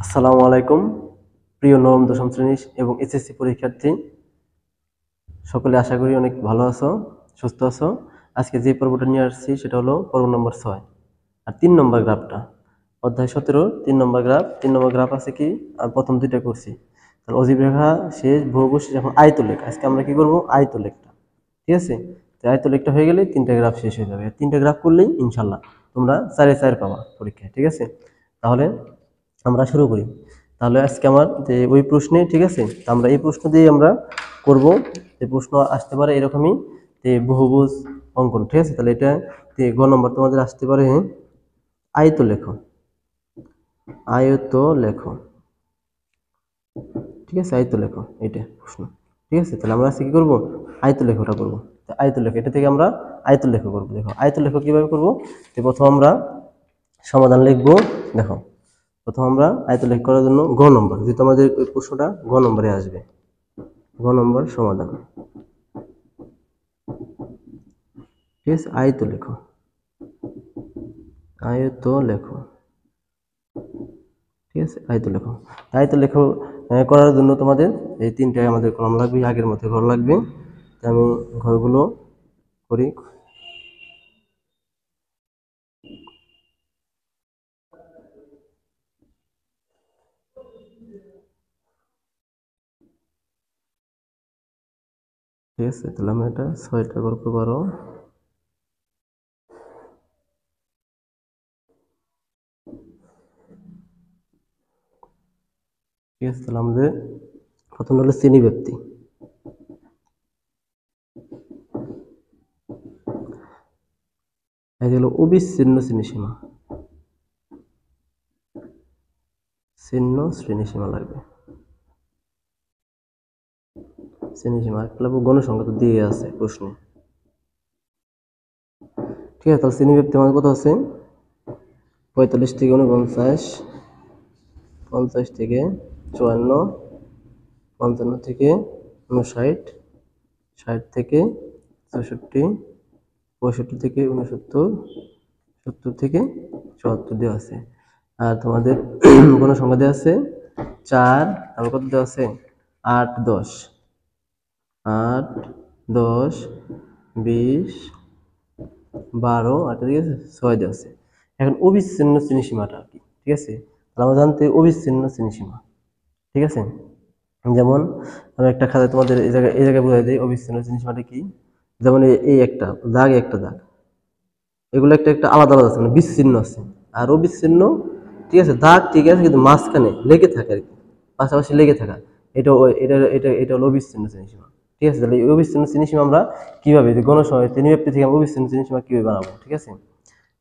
আসসালামু আলাইকুম প্রিয় নবম দশম শ্রেণী এবং এসএসসি পরীক্ষার্থী সকলে আশা করি অনেক ভালো আছো, সুস্থ আছো। আজকে যে পর্বটা নিয়ে আসছি সেটা হলো পর্ব নম্বর 6 আর 3 নম্বর গ্রাফটা অধ্যায় 17 3 নম্বর গ্রাফ আছে কি প্রথম দুইটা করছি। তাহলে অজীব রেখা শেষ বহুভুজ যখন আয়তলেখ, আজকে আমরা কি করব আয়তলেখটা, ঠিক আছে। তো আয়তলেখটা হয়ে গেলে তিনটা গ্রাফ শেষ হয়ে যাবে। তিনটা গ্রাফ করলেই ইনশাআল্লাহ তোমরা 4 পাবা পরীক্ষায়, ঠিক আছে। তাহলে আমরা শুরু করি। তাহলে আজকে আমার যে ওই প্রশ্নে, ঠিক আছে, তো আমরা এই প্রশ্ন দিয়ে আমরা করব। যে প্রশ্ন আসতে পারে এরকমই যে বহুভুজ অঙ্কন, ঠিক আছে। তাহলে এটা গ নম্বর তোমাদের আসতে পারে আয়ত লেখো, আয়ত লেখো, ঠিক আছে, আয়ত লেখো, এটা প্রশ্ন, ঠিক আছে। তাহলে আমরা আজকে কি করবো, আয়ত লেখোটা করবো। আয়ত লেখো, এটা থেকে আমরা আয়ত লেখো করবো। দেখো আয়ত লেখো কিভাবে করবো। তো প্রথম আমরা সমাধান লিখবো। দেখো প্রথম আমরা আয়তলেখ করার জন্য গ নম্বর, যেহেতু আমাদের ওই প্রশ্নটা গ নম্বরে আসবে, গ নম্বর সমাধান, ঠিক আছে। আয়ত লেখো, আয়ত লেখো, ঠিক আছে, আয়ত লেখো। আয়ত লেখো করার জন্য তোমাদের এই তিনটায় আমাদের কলম লাগবে, আগের মধ্যে ঘর লাগবে। আমি ঘরগুলো করি। ঠিক আছে, তাহলে আমি এটা 6টা করতে পারো। ঠিক আছে, তাহলে আমাদের প্রথম হলো শ্রেণী ব্যক্তি। এই হলো অবিচ্ছিন্ন শ্রেণীসীমা, ছিন্ন শ্রেণীসীমা লাগবে, শ্রেণীসীমা ক্লাব গণসংখ্যা তো দিয়ে আছে প্রশ্নে, ঠিক আছে। তাহলে শ্রেণী ব্যক্তি আমাদের কত আছে, 45 থেকে 49, 50 থেকে 54, 55 থেকে 59, 60 থেকে 64, 65 থেকে 69, 70 থেকে 74 দেওয়া আছে। আর তোমাদের কোনো সংখ্যা দেওয়া আছে 4, তারপর কত দেওয়া আছে 8, 10, 8, 10, 20, 12, 8 ঠিক আছে, 6 দেওয়া আছে। এখন অবিচ্ছিন্ন শ্রেণীসীমাটা কি, ঠিক আছে। তাহলে আমরা জানতে অবিচ্ছিন্ন শ্রেণীসীমা, ঠিক আছে। যেমন আমি একটা খাতায় তোমাদের এই জায়গায় বোঝাই দিই অবিচ্ছিন্ন শ্রেণীসীমাটা কি। যেমন এই একটা দাগ, একটা দাগ, এগুলো একটা একটা আলাদা আলাদা আছে, মানে বিচ্ছিন্ন আছে। আর অবিচ্ছিন্ন, ঠিক আছে, দাগ ঠিক আছে কিন্তু মাঝখানে লেগে থাকে আর কি, পাশাপাশি লেগে থাকা, এটা এটা এটা এটা হলো অবিচ্ছিন্ন শ্রেণীসীমা, ঠিক আছে। তাহলে এই অবিচ্ছিন্ন শ্রেণীসীমা আমরা কিভাবে যে গণসময় শ্রেণীব্যাপ্তি থেকে আমরা অবিচ্ছিন্ন শ্রেণীসীমা কিভাবে বানাবো, ঠিক আছে।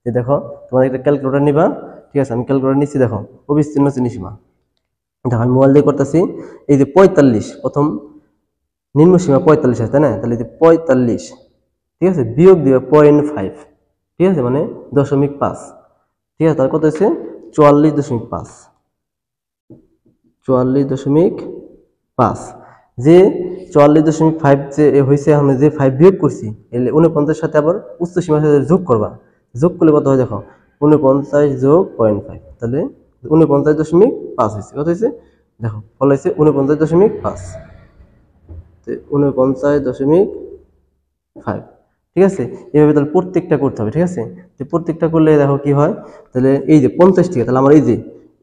যে দেখো তোমাদের একটা ক্যালকুলেটর নিবা, ঠিক আছে, আমি ক্যালকুলেটর নিচ্ছি। দেখো অবিচ্ছিন্ন শ্রেণীসীমা, দেখো আমি মোবাইল দিয়ে করতেছি। এই যে 45 প্রথম নিম্ন সীমা 45 আছে, তাই না। তাহলে এই যে 45, ঠিক আছে, বিয়োগ দিবে 0.5, ঠিক আছে, মানে 0.5, ঠিক আছে। তার কত হচ্ছে 44.5, 44.5। যে 44.5 যে হয়েছে, আমরা যে 5 বিয়োগ করছি 49 সাথে আবার উচ্চ সীমার সাথে যোগ করবা, যোগ করলে কত হয় দেখো 49 যোগ 0.5, তাহলে 49.5 হয়েছে। কত হয়েছে দেখো, ফল হয়েছে 49.5, 49.5, ঠিক আছে। এইভাবে তাহলে প্রত্যেকটা করতে হবে, ঠিক আছে। যে প্রত্যেকটা করলে দেখো কি হয়, তাহলে এই যে 50 থেকে, তাহলে আমার এই যে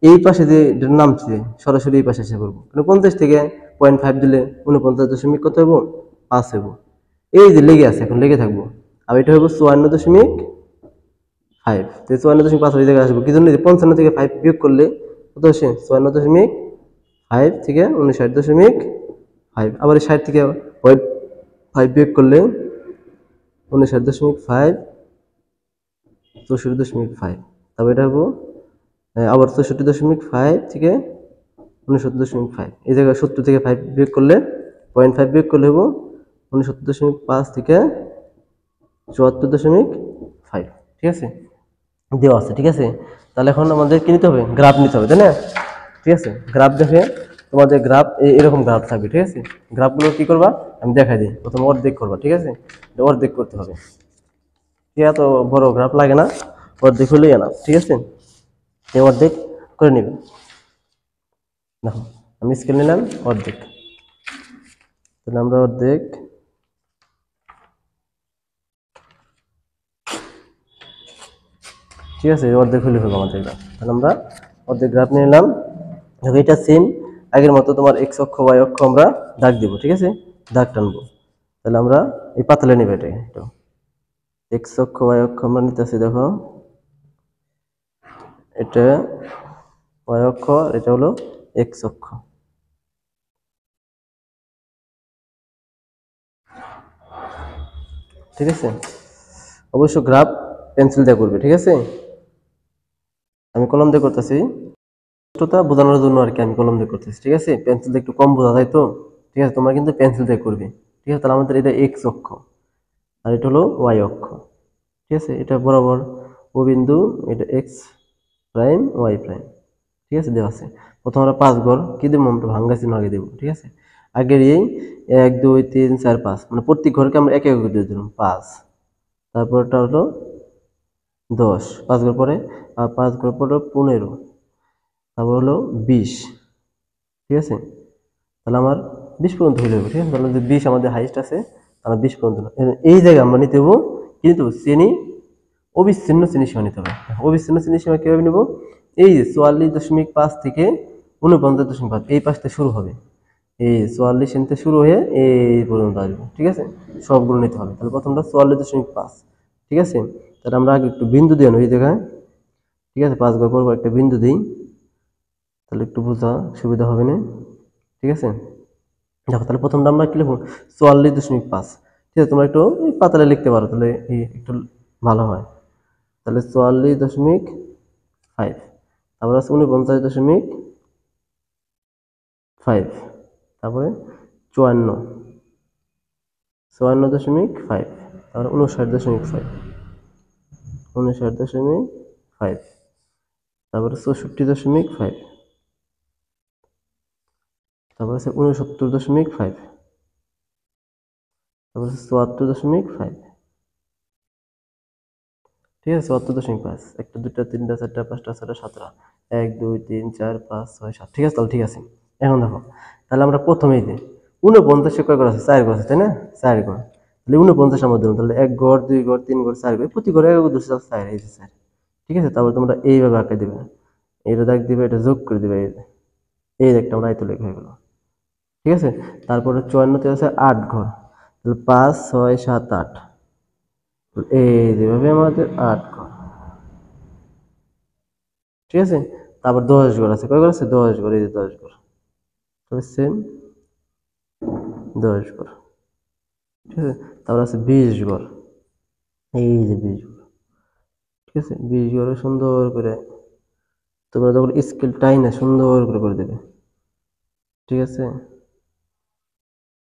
এই পাশে যে নামছে সরাসরি এই পাশে এসে করবো, 50 থেকে 0.5 দিলে 49. কত হবো 5 হবো। এই যে লেগে আছে, এখন লেগে থাকবো। আর এটা হবো 54.5, 54.5 ওই জায়গায় আসবো কি জন্য, 55 থেকে 5 বিয়োগ করলে কত আসে 54.5 থেকে 59.5, আবার 60 থেকে 5 বিয়োগ করলে 59.5, 64.5, তারপর এটা হবো আবার 64.5 থেকে 69.5, এই জায়গায় 70 থেকে 5 বিয়োগ করলে 0.5 বিয়োগ করলে হবো 69.5 থেকে 74.5, ঠিক আছে, দেওয়া আছে, ঠিক আছে। তাহলে এখন আমাদের কি নিতে হবে, গ্রাফ নিতে হবে, তাই না। ঠিক আছে, গ্রাফ দেখে তোমাদের গ্রাফ এরকম গ্রাফ থাকবে, ঠিক আছে। গ্রাফগুলো কি করবা আমি দেখাই দিই। প্রথমে অর্ধেক করবা, ঠিক আছে, অর্ধেক করতে হবে, ঠিক আছে। তো বড় গ্রাফ লাগে না, অর্ধেক হলেই না, ঠিক আছে, অর্ধেক করে নেবে। দেখো আমি স্কেল নিলাম অর্ধেক, তাহলে আমরা অর্ধেক ঠিক আছে অর্ধেক হলে হবে আমাদের গ্রাফ। তাহলে আমরা অর্ধেক গ্রাফ নিয়ে নিলাম। দেখো এটা সেম আগের মতো তোমার এক্স অক্ষ ওয়াই অক্ষ আমরা দাগ দিব, ঠিক আছে দাগ টানবো। তাহলে আমরা এই পাতলে নেবে এটা একটু এক্স অক্ষ ওয়াই অক্ষ আমরা নিতেছি। দেখো এটা ওয়াই অক্ষ, এটা হলো এক্স অক্ষ। ঠিক আছে, অবশ্য গ্রাফ পেন্সিল দিয়ে করবে, ঠিক আছে আমি কলম দিয়ে করতেছি স্পষ্টতা বোঝানোর জন্য আর কি, আমি কলম দিয়ে করতেছি। ঠিক আছে পেন্সিল দিয়ে একটু কম বোঝা যায় তো, ঠিক আছে তোমরা কিন্তু পেন্সিল দিয়ে করবে। ঠিক আছে, তাহলে আমাদের এটা এক্স অক্ষ আর এটা হলো ওয়াই অক্ষ। ঠিক আছে, এটা বরাবর ও বিন্দু, এটা এক্স প্রাইম ওয়াই প্রাইম। ঠিক আছে দেওয়া আছে। প্রথম আমরা 5 ঘর কি দেবো, আমরা ভাঙ্গা চিহ্ন আগে দেবো। ঠিক আছে, আগের এই 1 2 3 4 5 মানে প্রত্যেক ঘরকে আমরা এক এক করে দিয়ে দিলাম 5। তারপরটা হলো 10, 5 ঘর পরে আর 5 ঘর পরে 15, তারপর হলো 20। ঠিক আছে, তাহলে আমার 20 পর্যন্ত হয়ে যাবে। ঠিক আছে, তাহলে যদি 20 আমাদের হাইস্ট আছে তাহলে 20 পর্যন্ত এই জায়গায় আমরা নিতে হবো, কিন্তু শ্রেণী অবিচ্ছিন্ন শ্রেণী সীমা নিতে হবে। অবিচ্ছিন্ন শ্রেণী সীমা কিভাবে নেব, এই 44.5 থেকে 49.5 এই পাশ থেকে শুরু হবে, এই 44 থেকে শুরু হয়ে এই পর্যন্ত আসবে। ঠিক আছে, সবগুলো নিতে হবে। তাহলে প্রথমটা 44.5। ঠিক আছে, তাহলে আমরা আগে একটু বিন্দু দিয়ে নেব এই জায়গায়। ঠিক আছে, 5 ঘর পর একটা বিন্দু দিই, তাহলে একটু বোঝা সুবিধা হবে না। ঠিক আছে, দেখো তাহলে প্রথমটা আমরা কি লিখব 44.5। ঠিক আছে, তোমরা একটু পাতালে লিখতে পারো তাহলে একটু ভালো হয়। তাহলে 44.5, তারপর আছে 49.5, তারপরে 54.5, তারপরে 59.5, 59.5, তারপরে 64.5, তারপরে আছে 69.5, তারপরে 74.5। ঠিক আছে 74.5, 1 2 3 4 5 6 7 1 2 3 4 5 6 7। ঠিক আছে, তাহলে ঠিক আছে। এখন দেখো তাহলে আমরা প্রথমেই যে 49 কয় ঘর আছে, 4 ঘর আছে তাই না, 4 ঘর। তাহলে 49 আমরা দেবো, তাহলে 1 ঘর 2 ঘর 3 ঘর 4 ঘর, প্রতি ঘরে 1 2 4 এই যে 4। ঠিক আছে, তারপর তোমরা এইভাবে আঁকে দিবে, এটা দাগ দিবে, এটা যোগ করে দিবে, এই একটা আমরা আয়ত লেখা হয়ে গেল। ঠিক আছে, তারপরে 54 আছে 8 ঘর, তাহলে 5 6 7 8, এই যেভাবে আমাদের 8 ঘর। ঠিক আছে, তারপর 10 ঘর আছে, কয় ঘর আছে 10 ঘর, এই যে 10 ঘর, তবে সেম 10 ঘর। ঠিক আছে, তারপর আছে 20 ঘর, এই যে 20 ঘর। ঠিক আছে, 20 ঘরে সুন্দর করে তোমরা যখন স্কেল টাইনে সুন্দর করে দেবে। ঠিক আছে,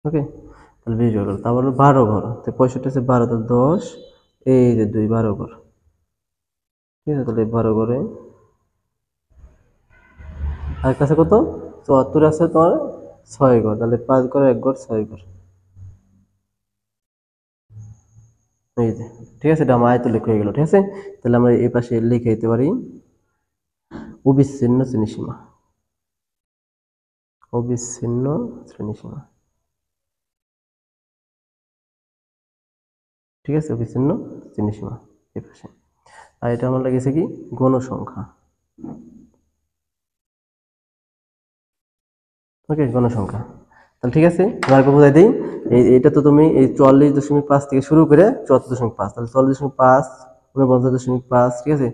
ওকে, তাহলে 20 ঘর। তারপর 12 ঘর, 65 আছে 12, তাহলে 10 এই যে 2 12 ঘর। ঠিক আছে, তাহলে 12 ঘরে আর কাছে কত 74 আছে তোমার 6 ঘর, তাহলে 5 ঘর 1 ঘর 6 ঘর। এই যে ঠিক আছে, এটা আমার আয়ত লেখ হয়ে গেল। ঠিক আছে, তাহলে আমরা এই পাশে লিখে দিতে পারি অবিচ্ছিন্ন শ্রেণীসীমা, অবিচ্ছিন্ন শ্রেণীসীমা। ঠিক আছে, অবিচ্ছিন্ন শ্রেণীসীমা এই পাশে। আর এটা আমার লাগেছে কি গণসংখ্যা। ওকে, গণসংখ্যা। তাহলে ঠিক আছে, আরেকবার বোঝাই দিই, এটা তো তুমি এই 44.5 থেকে শুরু করে 74.5, তাহলে 44.5 49.5। ঠিক আছে,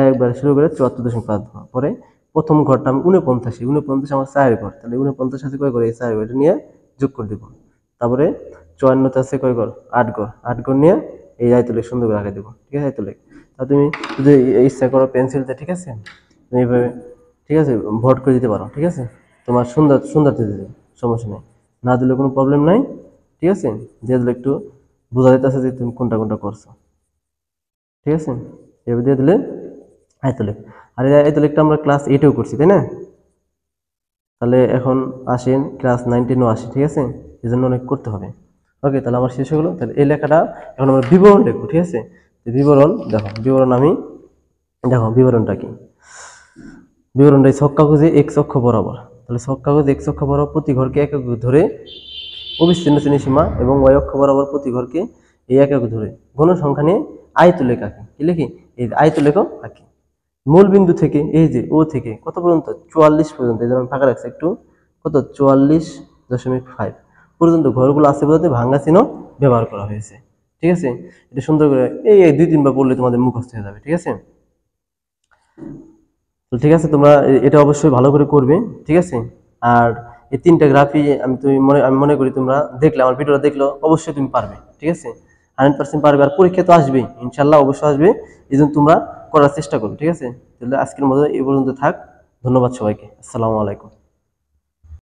একবার শুরু করে 74.5 পরে প্রথম ঘরটা আমি 49 আমার 4 ঘর, তাহলে 49 আছে কয় ঘর, এই 4 ঘর, এটা নিয়ে যোগ করে দিব। তারপরে 54 আছে কয় ঘর, 8 ঘর, 8 ঘর নিয়ে এই আয়তলেখ সুন্দর করে আঁকে দেবো। ঠিক আছে, আয়তলেখ। তা তুমি যদি ইচ্ছা করো পেন্সিলতে, ঠিক আছে তুমি এইভাবে ঠিক আছে ভোট করে দিতে পারো। ঠিক আছে, তোমার সুন্দর সুন্দর দিয়ে দিবে, সমস্যা নেই, না দিলে কোনো প্রবলেম নাই। ঠিক আছে, দিয়ে দিলে একটু বোঝা যেতেছে যে তুমি কোনটা কোনটা করছো। ঠিক আছে, এভাবে দিয়ে দিলে আয়তলেখ। আর এই আয়তলেখটা আমরা ক্লাস 8এও করছি তাই না, তাহলে এখন আসেন ক্লাস 9-10ও আসি। ঠিক আছে, এই জন্য অনেক করতে হবে। ওকে, তাহলে আমার শেষ হলো। তাহলে এই লেখাটা এখন আমরা বিবরণ লিখবো। ঠিক আছে, বিবরণ দেখো, বিবরণ আমি দেখো বিবরণটা কি, বিবরণটা ছক্কা খুঁজে এক্স অক্ষ বরাবর। তাহলে ছক কাগজ x অক্ষ বরাবর প্রতি ঘরকে এক একক ধরে অবিচ্ছিন্ন শ্রেণীসীমা এবং y অক্ষ বরাবর প্রতি ঘরকে এই এক একক ধরে ঘন সংখ্যা নিয়ে আয়তলেখ আঁকি। কি লিখি? এই আয়তলেখ আঁকি। মূল বিন্দু থেকে এই যে ও থেকে কত পর্যন্ত? 44 পর্যন্ত। এই জন্য ফাঁকা রাখছি একটু, কত? 44.5 পর্যন্ত ঘরগুলো আছে বলতে ভাঙ্গা চিহ্ন ব্যবহার করা হয়েছে। ঠিক আছে, এটা সুন্দর করে এই 2-3 বার পড়লে তোমাদের মুখস্থ হয়ে যাবে। ঠিক আছে, তো ঠিক আছে, তোমরা এটা অবশ্যই ভালো করে করবে। ঠিক আছে, আর এই 3টা গ্রাফই আমি মনে করি তোমরা দেখলে, আমার ভিডিওটা দেখলো অবশ্যই তুমি পারবে। ঠিক আছে, 100% পারবে। আর পরীক্ষা তো আসবেই, ইনশাল্লাহ অবশ্যই আসবে, এই জন্য তোমরা করার চেষ্টা করো। ঠিক আছে, তাহলে আজকের মতো এই পর্যন্ত থাক। ধন্যবাদ সবাইকে। আসসালামু আলাইকুম।